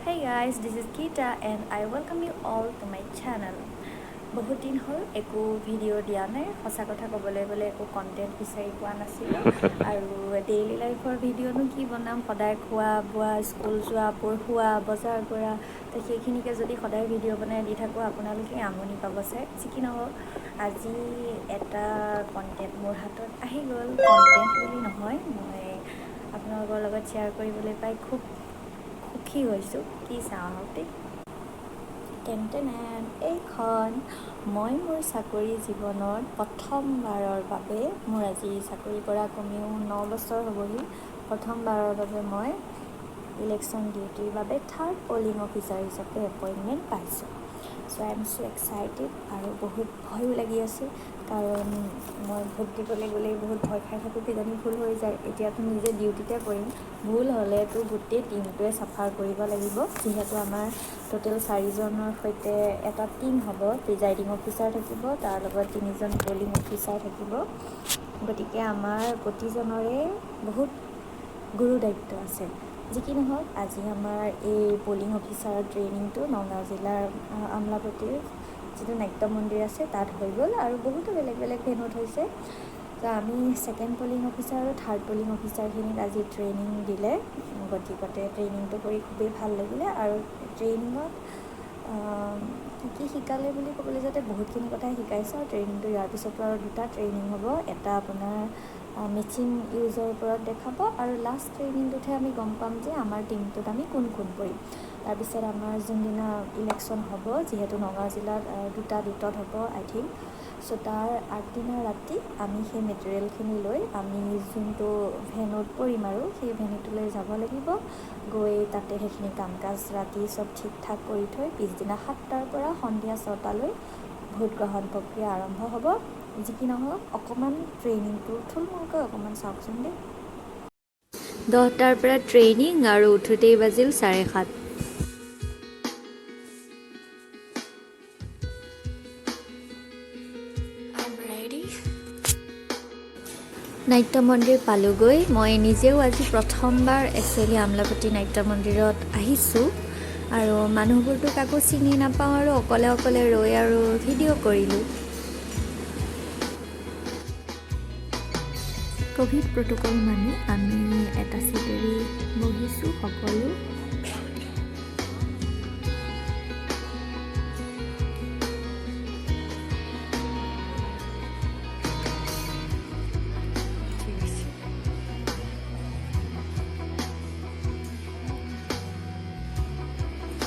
Hey guys, this is Geeta and I welcome you all to my channel. বহুত দিন হ'ল একো video' দিয়া নাই, সঁচা কথা ক'বলৈ গ'লে একো কণ্টেণ্ট বিচাৰি পোৱা নাছিলোঁ আৰু ডেইলি লাইফৰ ভিডিঅ'নো কি বনাম, সদায় খোৱা বোৱা, স্কুল যোৱা, পঢ়োৱা, বজাৰ কৰা, তো সেইখিনিকে যদি সদায় ভিডিঅ' বনাই দি থাকোঁ আপোনালোকে আমনি পাব চাই। যি কি নহওক আজি এটা কণ্টেণ্ট মোৰ হাতত আহি গ'ল। কণ্টেণ্ট বুলি নহয়, মই আপোনালোকৰ লগত শ্বেয়াৰ কৰিবলৈ পাই খুব সুখী হৈছোঁ। কি চাওঁ আহক দেই। এইখন মই মোৰ চাকৰি জীৱনৰ প্ৰথমবাৰৰ বাবে, মোৰ আজি চাকৰি কৰা কমেও 9 বছৰ হ'বহি, প্ৰথমবাৰৰ বাবে মই ইলেকশ্যন ডিউটিৰ বাবে 3rd পলিং অফিচাৰ হিচাপে এপইণ্টমেণ্ট পাইছোঁ। চ' আই এম ছ' এক্সাইটেড আৰু বহুত ভয়ো লাগি আছে, কাৰণ মই ভোট দিবলৈ গ'লেই বহুত ভয় খাই থাকোঁ, কিজানি ভুল হৈ যায়। এতিয়াতো নিজে ডিউটিতে কৰিম, ভুল হ'লেতো গোটেই টিমটোৱে চাফাৰ কৰিব লাগিব। যিহেতু আমাৰ টোটেল 4জনৰ সৈতে এটা টিম হ'ব, প্ৰিজাইডিং অফিচাৰ থাকিব, তাৰ লগত 3জন পলিং অফিচাৰ থাকিব। গতিকে আমাৰ প্ৰতিজনৰে বহুত গুৰু দায়িত্ব আছে। যি কি নহওক আজি আমাৰ এই পলিং অফিচাৰৰ ট্ৰেইনিংটো নগাঁও জিলাৰ আমলাপট্টিৰ যিটো নাট্য মন্দিৰ আছে তাত হৈ গ'ল, আৰু বহুতো বেলেগ বেলেগ ভেন্যুত হৈছে। তো আমি 2nd পলিং অফিচাৰ আৰু 3rd পলিং অফিচাৰখিনিক আজি ট্ৰেইনিং দিলে। গতিকতে ট্ৰেইনিংটো কৰি খুবেই ভাল লাগিলে, আৰু ট্ৰেইনিঙত কি শিকালে বুলি ক'বলৈ যাতে বহুতখিনি কথাই শিকাইছে। আৰু ট্ৰেইনিংটো ইয়াৰ পিছতো আৰু 2টা ট্ৰেইনিং হ'ব, এটা আপোনাৰ মেচিন ইউজৰ ওপৰত দেখাব, আৰু লাষ্ট ট্ৰেইনিংটোতহে আমি গম পাম যে আমাৰ টিমটোত আমি কোন কৰিম। তাৰপিছত আমাৰ যোনদিনা ইলেকশ্যন হ'ব, যিহেতু নগাঁও জিলাত 2টা ডিটত হ'ব আই থিংক, চ' তাৰ আগদিনা ৰাতি আমি সেই মেটেৰিয়েলখিনি লৈ আমি যোনটো ভেন্যুত কৰিম আৰু সেই ভেন্যুটোলৈ যাব লাগিব। গৈ তাতে সেইখিনি কাম কাজ ৰাতি চব ঠিক ঠাক কৰি থৈ পিছদিনা 7টাৰ পৰা সন্ধিয়া 6টালৈ ভোট গ্ৰহণ প্ৰক্ৰিয়া আৰম্ভ হ'ব। যি কি নহওক অকণমান ট্ৰেইনিংটো থুলমূলকৈ অকণমান চাওকচোন দেই। 10টাৰ পৰা ট্ৰেইনিং আৰু উঠোতেই বাজিল 7:30। নাট্য মন্দিৰ পালোগৈ। মই নিজেও আজি প্ৰথমবাৰ একচুৱেলি আমলাপট্টি নাট্য মন্দিৰত আহিছোঁ, আৰু মানুহবোৰতো কাকো চিনি নাপাওঁ, আৰু অকলে অকলে ৰৈ আৰু ভিডিঅ' কৰিলোঁ। ক'ভিড প্ৰট'কল মানি আমি এটা চিট এৰি বহিছোঁ সকলো।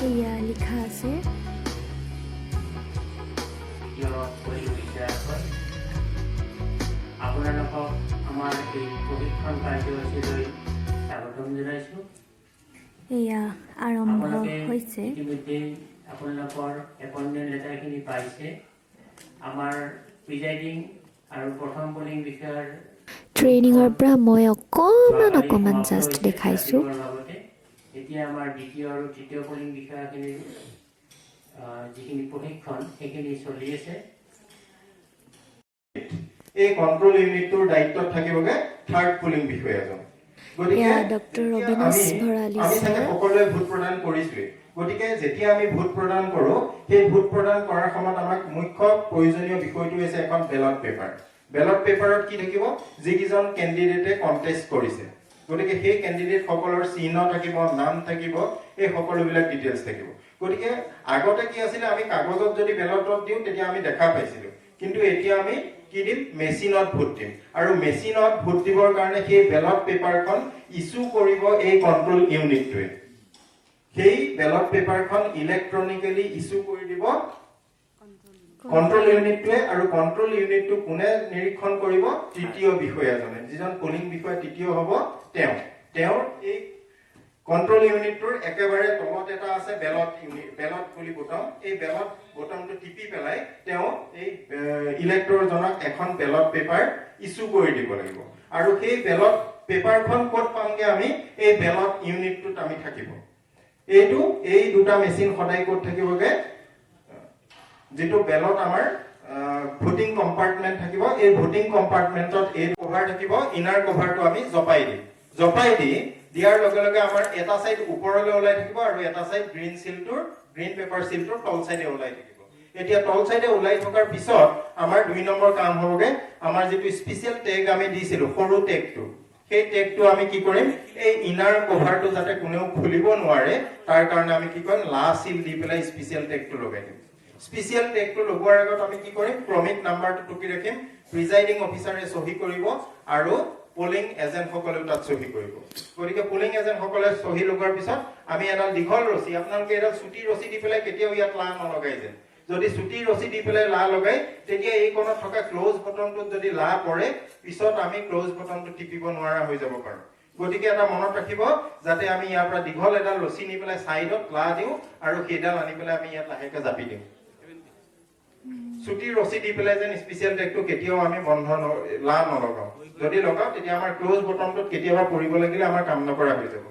এয়া লিখা আছে আপোনালোকক আমাৰ এই প্ৰশিক্ষণ কাৰ্যসূচীলৈ স্বাগতম জনাইছোঁ। এয়া আৰম্ভ হৈছে। ইতিমধ্যে আপোনালোকৰ এপইণ্টমেণ্ট লেটাৰখিনি পাইছে। আমাৰ প্ৰিজাইডিং আৰু প্ৰথম পলিং বিষয়াৰ ট্ৰেইনিঙৰ পৰা মই অকণমান জাষ্ট দেখাইছোঁ। এতিয়া আমাৰ দ্বিতীয় আৰু তৃতীয় পলিং বিষয়াখিনিৰ যিখিনি প্ৰশিক্ষণ সেইখিনি চলি আছে। এই কন্ট্ৰোল ইউনিটটোৰ দায়িত্বত থাকিবগে 3rd পলিং বিষয়াজন। গতিকে ডক্টৰ ৰবিনাশ ভৰালী আমি সকলোৱে ভোট প্ৰদান কৰিছোৱে। গতিকে যেতিয়া আমি ভোট প্ৰদান কৰোঁ, সেই ভোট প্ৰদান কৰাৰ সময়ত আমাক মুখ্য প্ৰয়োজনীয় বিষয়টো হৈছে এখন বেলট পেপাৰ। বেলট পেপাৰত কি থাকিব? যিকেইজন কেণ্ডিডেটে কণ্টেষ্ট কৰিছে, গতিকে সেই কেণ্ডিডেট সকলৰ চিহ্ন থাকিব, নাম থাকিব, এই সকলোবিলাক ডিটেইলছ থাকিব। গতিকে আগতে কি আছিলে, আমি কাগজত যদি বেলটত দিওঁ তেতিয়া আমি দেখা পাইছিলোঁ, কিন্তু এতিয়া আমি কি দিম? মেচিনত ভোট দিম। আৰু মেচিনত ভোট দিবৰ কাৰণে সেই বেলট পেপাৰখন ইছ্যু কৰিব এই কন্ট্ৰোল ইউনিটটোৱে। সেই বেলট পেপাৰখন ইলেক্ট্ৰনিকেলি ইছ্যু কৰি দিব কন্ট্ৰোল ইউনিটটোৱে, আৰু কন্ট্ৰোল ইউনিটটো কোনে নিৰীক্ষণ কৰিব? তৃতীয় বিষয়াজনে, যিজন পলিং বিষয়া তৃতীয় হ'ব তেওঁৰ এই কন্ট্ৰোল ইউনিটটোৰ একেবাৰে তলত এটা আছে বেলট ইউনিট, বেলট বুলি বুটাম। এই বেলট বুটামটো টিপি পেলাই তেওঁ এই ইলেক্টৰজনক এখন বেলট পেপাৰ ইছ্যু কৰি দিব লাগিব। আৰু সেই বেলট পেপাৰখন ক'ত পামগে? আমি এই বেলট ইউনিটটোত আমি থাকিব। এই 2টা মেচিন সদায় ক'ত থাকিবগে? যিটো বেলট আমাৰ ভোটিং কম্পাৰ্টমেণ্ট থাকিব, এই ভোটিং কম্পাৰ্টমেণ্টত এই কভাৰ থাকিব, ইনাৰ কভাৰটো আমি জপাই দি দিয়াৰ লগে লগে আমাৰ এটা সাইড ওপৰলৈ ওলাই থাকিব আৰু এটা সাইড গ্ৰীন পেপাৰ সিলটোৰ তল সাইডে ওলাই থাকিব এতিয়া তল সাইডে ওলাই থকাৰ পিছত আমাৰ 2 নম্বৰ কাম হ'বগে আমাৰ যেটো স্পেশাল টেগ আমি দিছিলো সৰু টেগটো সেই টেগটো আমি কি কৰিম এই ইনাৰ কভাৰটো যাতে কোনেও খুলিব নোৱাৰে তাৰ কাৰণে আমি কি কৰিম লা সিল দি পেলাই স্পেশাল টেগটো লগাই দিম স্পেশাল টেগটো লগোৱাৰ আগত আমি কি কৰিম ক্ৰমিক নাম্বাৰটো টুকি ৰাখিম প্ৰিজাইডিং অফিচাৰে সহি কৰিব আৰু পোলিং এজেন্ট সকলেও তাত সহি কৰিব গতিকে পোলিং এজেন্ট সকলে সহি লগোৱাৰ পিছত আমি এডাল দীঘল ৰছী আপোনালোকে এডাল ছুটি ৰছী দি পেলাই কেতিয়াও ইয়াত লা নলগাই যেন যদি ছুটি ৰছী দি পেলাই লা লগাই তেতিয়া এই কোণত থকা ক্লোজ বটনটোত যদি লা পৰে পিছত আমি ক্লোজ বটনটো টিপিব নোৱাৰা হৈ যাব পাৰো গতিকে এটা মনত ৰাখিব যাতে আমি ইয়াৰ পৰা দীঘল এডাল ৰছী নি পেলাই সাইডত লা দিও আৰু সেইডাল আনি পেলাই আমি ইয়াত লাহেকে জাপি দিম ছুটি ৰছী দি পেলাই যেন স্পেশাল টেগটো কেতিয়াও আমি বন্ধ লা নলগাও যদি লগাও তেতিয়া আমাৰ ক্লোজ বটনটোত কেতিয়াবা পৰিব লাগিলে আমাৰ কাম নকৰা হৈ যাব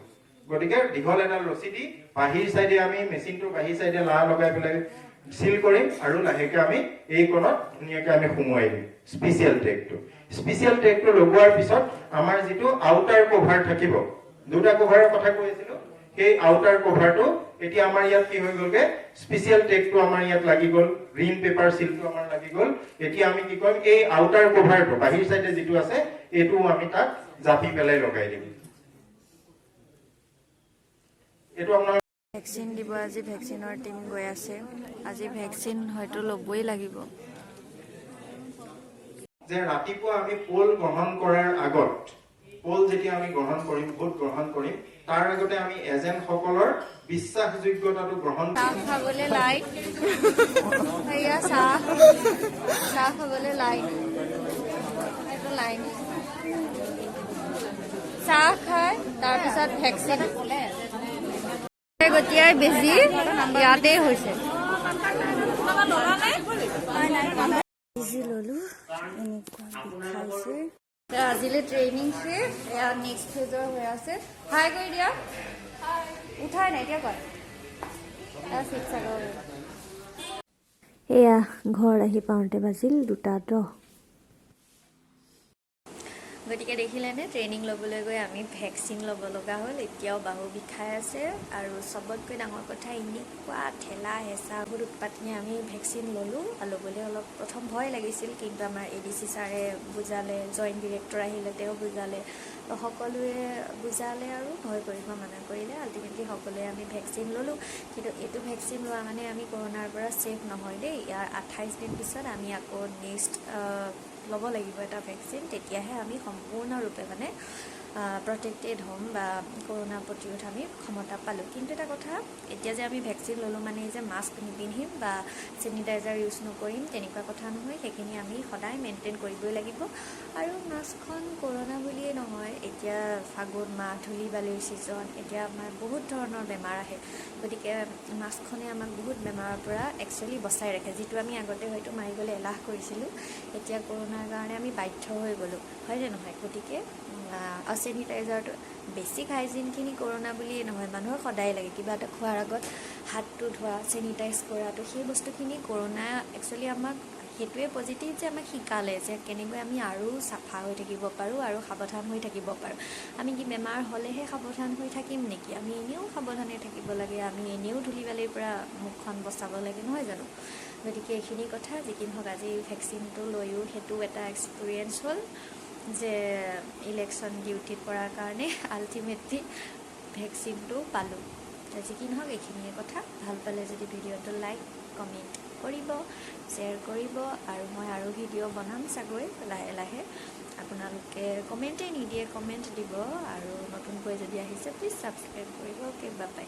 গতিকে দীঘল এডাল ৰছী দি বাহিৰ সাইডে আমি মেচিনটোৰ বাহিৰ সাইডে লা লগাই পেলাই সিল কৰিম আৰু লাহেকে আমি এই কোণত ধুনিয়াকে আমি সুমুৱাই দিম স্পেশাল টেগটো লগোৱাৰ পিছত আমাৰ যেটো আউটাৰ কভাৰ থাকিব দুটা কভাৰৰ কথা কৈ আছিলো সেই আউটাৰ কভাৰটো এতিয়া আমাৰ ইয়াত কি হৈ গলগে স্পেশাল টেগটো আমাৰ ইয়াত লাগি গল গ্ৰীন পেপাৰ সিলটো আমাৰ লাগি গল এতিয়া আমি কি কৰিম এই আউটাৰ কভাৰটো বাহিৰ সাইডে যেটো আছে এটো আমি তাক জাপি পেলাই লগাই দিম এটো আপোনাৰ ভ্যাকসিন দিব আজি ভ্যাকসিনৰ টিম গৈ আছে আজি ভ্যাকসিন হয়তো লবই লাগিব যে ৰাতিপুৱা আমি পোল গ্ৰহণ কৰাৰ আগত পোল যেতিয়া আমি গ্ৰহণ কৰিম ভোট গ্ৰহণ কৰিম তাৰ আগতে আমি এজেন্ট সকলৰ বিশ্বাসযোগ্যতাটো গ্ৰহণ খাবলে লাই এয়া চাহ খাবলে লাই এটা লাইন চাহ খাই তাৰ পিছত ভ্যাকসিন গতিয়াই বেজি ইয়াতে হৈছে বেজি ললো এনেকুৱা বিষাইছে আজিলে ট্ৰেইনিং শেষ এয়া নেক্সট ফেজৰ হৈ আছে হাই কৰি দিয়া উঠাই নাই এতিয়া কয় এয়া ঘৰ আহি পাওঁতে বাজিল 2:10 গতিকে দেখিলেনে ট্ৰেইনিং ল'বলৈ গৈ আমি ভ্যাকসিন ল'ব লগা হ'ল এতিয়াও বাহু বিষাই আছে আৰু সবতকৈ ডাঙৰ কথা এনেকুৱা ঠেলা হেঁচা বহুত উৎপাত নিয়ে আমি ভ্যাকসিন ল'বলৈ অলপ প্ৰথম ভয় লাগিছিল কিন্তু আমাৰ এডিচি ছাৰে বুজালে জইণ্ট ডিৰেক্টৰ আহিলে তেওঁ বুজালে সকলোৱে বুজালে আৰু ভয় কৰিব মানা কৰিলে আল্টিমেটলি সকলোৱে আমি ভ্যাকসিন ল'লোঁ কিন্তু এইটো ভ্যাকসিন লোৱা মানে আমি কৰোনাৰ পৰা ছেফ নহয় দেই ইয়াৰ 28 দিন পিছত আমি আকৌ নেক্সট ল'ব লাগিব এটা ভ্যাকসিন তেতিয়াহে আমি সম্পূৰ্ণৰূপে মানে প্ৰটেক্টেড হ'ম বা কৰোনা প্ৰতিৰোধ আমি ক্ষমতা পালোঁ কিন্তু এটা কথা এতিয়া যে আমি ভ্যাকসিন ল'লোঁ মানে যে মাস্ক নিপিন্ধিম বা চেনিটাইজাৰ ইউজ নকৰিম তেনেকুৱা কথা নহয় সেইখিনি আমি সদায় মেইনটেইন কৰিবই লাগিব আৰু মাস্কখন কৰোনা বুলিয়ে নহয় এতিয়া ফাগুন মাহ ধূলি বালিৰ ছিজন এতিয়া আমাৰ বহুত ধৰণৰ বেমাৰ আহে গতিকে মাস্কখনে আমাক বহুত বেমাৰৰ পৰা একচুৱেলি বচাই ৰাখে যিটো আমি আগতে হয়তো মাৰিবলৈ এলাহ কৰিছিলোঁ এতিয়া কৰোনাৰ কাৰণে আমি বাধ্য হৈ গ'লোঁ হয়নে নহয় গতিকে চেনিটাইজাৰটো বেছিক হাইজিনখিনি কৰোনা বুলিয়ে নহয় মানুহৰ সদায় লাগে কিবা এটা খোৱাৰ আগত হাতটো ধোৱা চেনিটাইজ কৰাটো সেই বস্তুখিনি কৰোনা একচুৱেলি আমাক সেইটোৱে পজিটিভ যে আমাক শিকালে যে কেনেকৈ আমি আৰু চাফা হৈ থাকিব পাৰোঁ আৰু সাৱধান হৈ থাকিব পাৰোঁ আমি কি বেমাৰ হ'লেহে সাৱধান হৈ থাকিম নেকি আমি এনেও সাৱধানে থাকিব লাগে আমি এনেও ধূলি বালিৰ পৰা মুখখন বচাব লাগে নহয় জানো গতিকে এইখিনি কথা যি কি নহওক আজি ভ্যাকচিনটো লৈও সেইটো এটা এক্সপিৰিয়েঞ্চ হ'ল যে ইলেকশ্যন ডিউটিত কৰাৰ কাৰণে আল্টিমেটলি ভ্যাকচিনটো পালোঁ যি কি নহওক এইখিনিয়ে কথা ভাল পালে যদি ভিডিঅ'টো লাইক কমেণ্ট কৰিব শ্বেয়াৰ কৰিব আৰু মই আৰু ভিডিঅ' বনাম চাগৈ লাহে লাহে আপোনালোকে কমেণ্টেই নিদিয়ে কমেণ্ট দিব আৰু নতুনকৈ যদি আহিছে প্লিজ ছাবস্ক্ৰাইব কৰিব অ'কে বাই বাই